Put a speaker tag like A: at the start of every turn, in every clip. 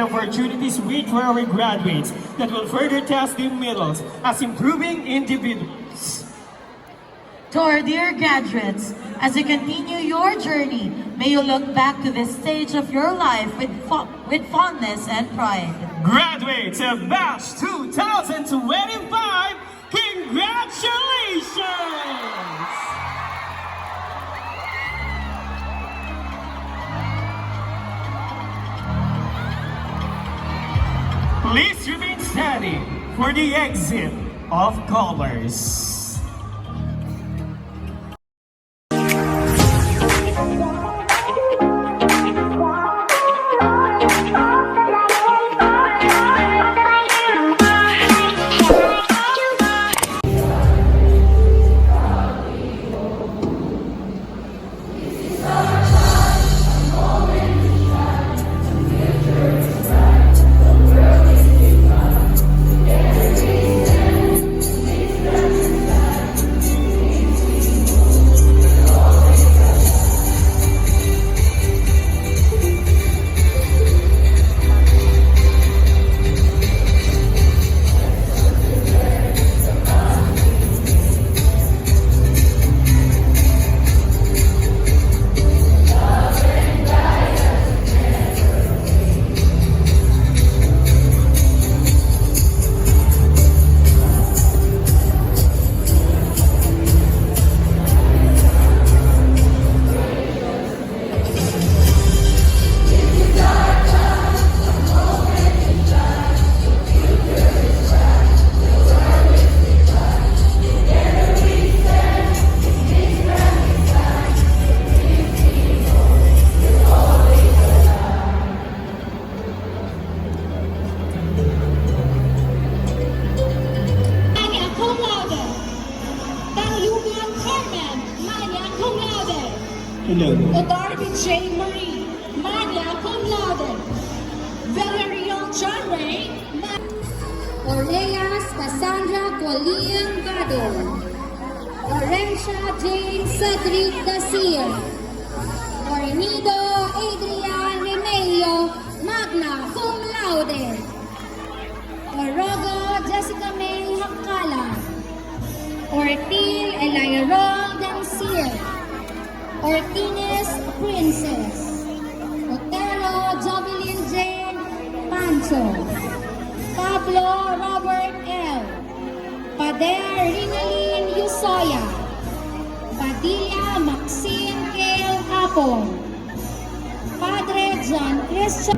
A: opportunities wait for our graduates that will further test their mettle as improving individuals.
B: To our dear graduates, as you continue your journey, may you look back to this stage of your life with fondness and pride.
A: Graduates of Batch 2025, congratulations! Please remain standing for the exit of colors.
C: Darby J. Marie, magna cum laude. Valerio John Ray,
D: Orleas Cassandra Colian Gado, Orentia Jane Cedric Dacia, Ornido Adrian Remelio, magna cum laude. Orogo Jessica May Hakala, Ortil Elairol Dancier, Ortines Princess, Otero Jovelyn Jane Pancho, Pablo Robert L, Pader Rinalyn Yusoya, Padilla Maxine Kale Apong, Padre John Christian.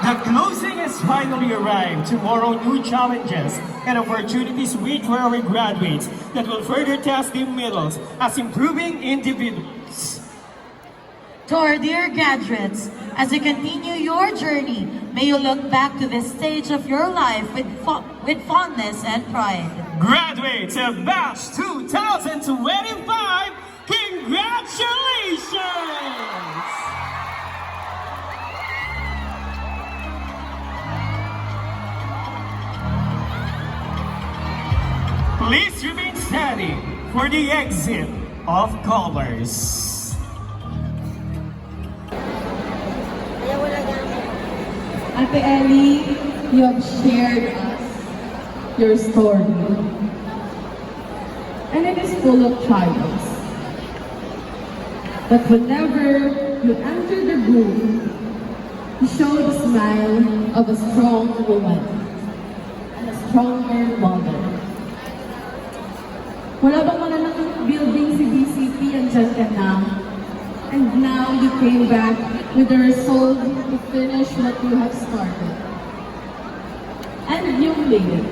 A: The closing has finally arrived. Tomorrow, new challenges and opportunities wait for our graduates that will further test their mettle as improving individuals.
B: To our dear graduates, as you continue your journey, may you look back to this stage of your life with fondness and pride.
A: Graduates of Batch 2025, congratulations! Please remain standing for the exit of colors.
E: Ate Ellie, you have shared us your story. And it is full of trials. But whenever you enter the room, you show the smile of a strong woman and a stronger mother. Wala bang mananang building si BCP, andyan ka na. And now you came back with the resolve to finish what you have started. And you made it.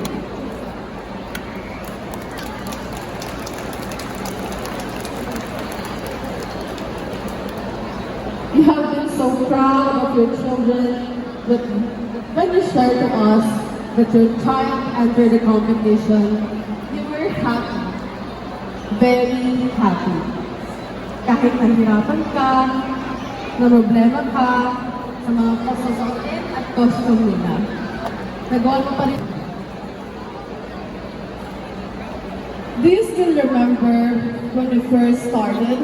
E: You have been so proud of your children, but when you shared to us that your child entered the competition, you were happy. Very happy. Kahit nahirapan ka, na problema ka sa mga pagsusuotin at costume nila. Nagawa mo pa rin. Do you still remember when we first started?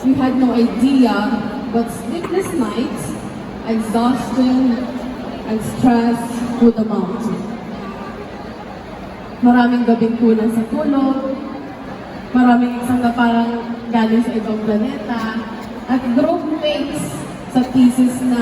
E: You had no idea, but sleepless nights, exhaustion, and stress would amount to. Maraming gabing kulang sa tulog, maraming isang na parang galing sa ibang planeta, at group mates sa thesis na